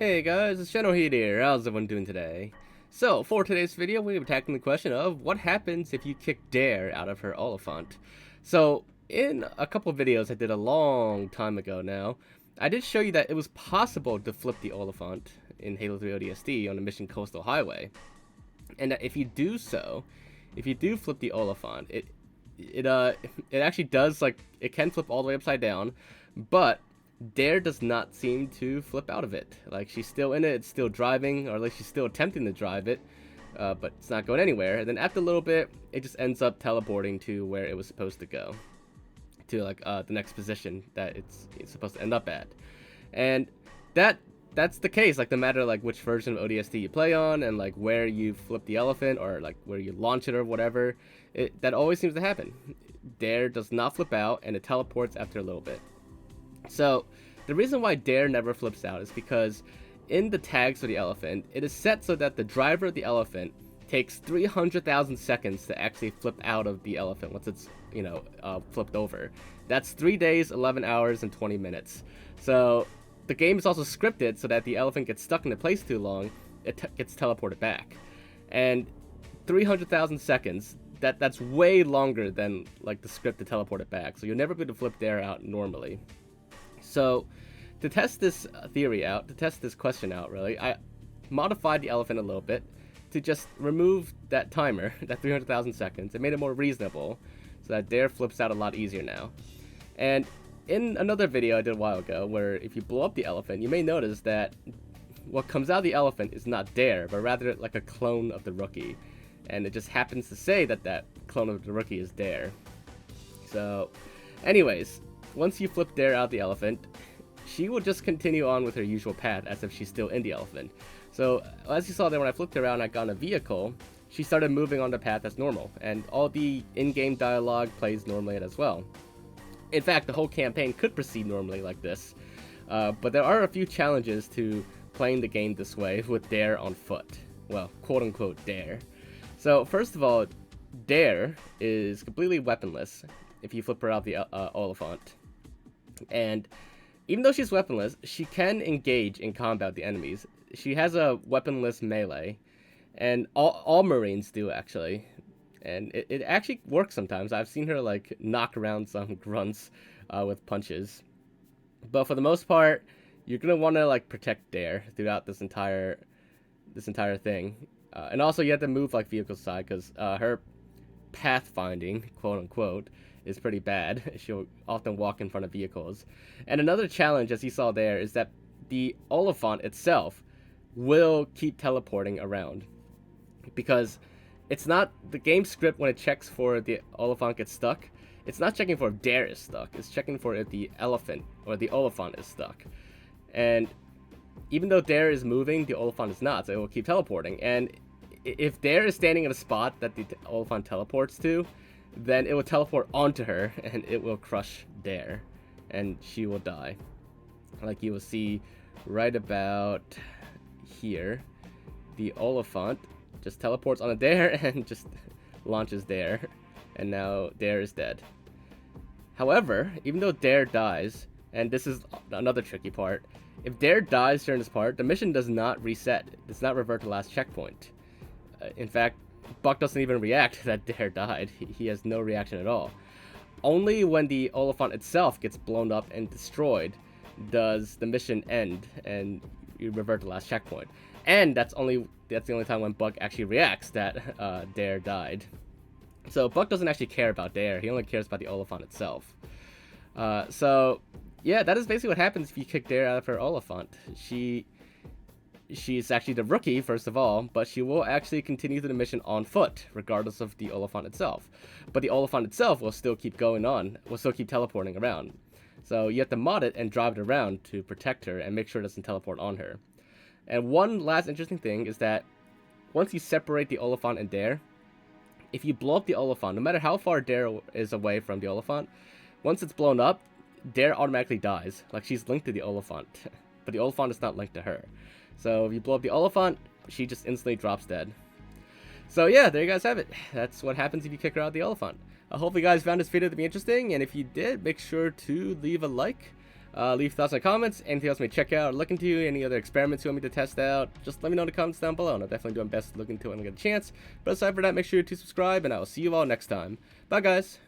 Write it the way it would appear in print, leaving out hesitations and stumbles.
Hey guys, it's Generalkidd here. How's everyone doing today? So, for today's video, we'll be tackling the question of what happens if you kick Dare out of her Olifant. So, in a couple of videos I did a long time ago now, I did show you that it was possible to flip the Olifant in Halo 3 ODST on the mission Coastal Highway. And that if you do so, if you do flip the Olifant, it actually does, like, it can flip all the way upside down, but Dare does not seem to flip out of it. Like, she's still in it, it's still driving, or at least she's still attempting to drive it, but it's not going anywhere. And then after a little bit, it just ends up teleporting to where it was supposed to go, to like the next position that it's supposed to end up at. And that's the case, like, no matter like which version of ODST you play on, and like where you flip the elephant, or like where you launch it or whatever, that always seems to happen. Dare does not flip out, and it teleports after a little bit. So, the reason why Dare never flips out is because in the tags for the elephant, it is set so that the driver of the elephant takes 300,000 seconds to actually flip out of the elephant once it's, flipped over. That's 3 days, 11 hours, and 20 minutes. So, the game is also scripted so that the elephant gets stuck in a place too long, it gets teleported back. And 300,000 seconds, that's way longer than like the script to teleport it back. So you're never going to flip Dare out normally. So, to test this theory out, to test this question out, really, I modified the elephant a little bit to just remove that timer, that 300,000 seconds. It made it more reasonable, so that Dare flips out a lot easier now. And in another video I did a while ago, where if you blow up the elephant, you may notice that what comes out of the elephant is not Dare, but rather like a clone of the Rookie. And it just happens to say that that clone of the Rookie is Dare. So, anyways, once you flip Dare out the elephant, she will just continue on with her usual path as if she's still in the elephant. So, as you saw there, when I flipped her around and I got on a vehicle, she started moving on the path as normal, and all the in-game dialogue plays normally as well. In fact, the whole campaign could proceed normally like this, but there are a few challenges to playing the game this way with Dare on foot. Well, quote-unquote Dare. So, first of all, Dare is completely weaponless if you flip her out the Olifant. And even though she's weaponless, she can engage in combat with the enemies. She has a weaponless melee, and all Marines do, actually. And it actually works sometimes. I've seen her like knock around some grunts with punches. But for the most part, you're gonna want to like protect Dare throughout this entire thing. And also you have to move like vehicle side, because her pathfinding, quote unquote, is pretty bad. She'll often walk in front of vehicles. And another challenge, as you saw there, is that the Olifant itself will keep teleporting around, because it's not the game script. When it checks for the Olifant gets stuck, it's not checking for if Dare is stuck, it's checking for if the elephant or the Olifant is stuck. And even though Dare is moving, the Olifant is not, so it will keep teleporting. And if Dare is standing in a spot that the Olifant teleports to, then it will teleport onto her, and it will crush Dare, and she will die. Like you will see right about here, the Olifant just teleports on a Dare and just launches Dare, and now Dare is dead. However, even though Dare dies, and this is another tricky part, if Dare dies during this part, the mission does not reset. It does not revert to last checkpoint. In fact, Buck doesn't even react that Dare died. He has no reaction at all. Only when the Olifant itself gets blown up and destroyed does the mission end and you revert to last checkpoint. And that's the only time when Buck actually reacts that Dare died. So Buck doesn't actually care about Dare. He only cares about the Olifant itself. So yeah, that is basically what happens if you kick Dare out of her Olifant. She's actually the Rookie, first of all, but she will actually continue the mission on foot, regardless of the Olifant itself. But the Olifant itself will still keep going on, will still keep teleporting around. So you have to mod it and drive it around to protect her and make sure it doesn't teleport on her. And one last interesting thing is that once you separate the Olifant and Dare, if you blow up the Olifant, no matter how far Dare is away from the Olifant, once it's blown up, Dare automatically dies. Like, she's linked to the Olifant, but the Olifant is not linked to her. So if you blow up the Olifant, she just instantly drops dead. So yeah, there you guys have it. That's what happens if you kick her out of the Olifant. I hope you guys found this video to be interesting, and if you did, make sure to leave a like. Leave thoughts and comments, anything else you may check out or look into, any other experiments you want me to test out, just let me know in the comments down below, and I'll definitely do my best to look into it when I get a chance. But aside from that, make sure to subscribe, and I will see you all next time. Bye, guys!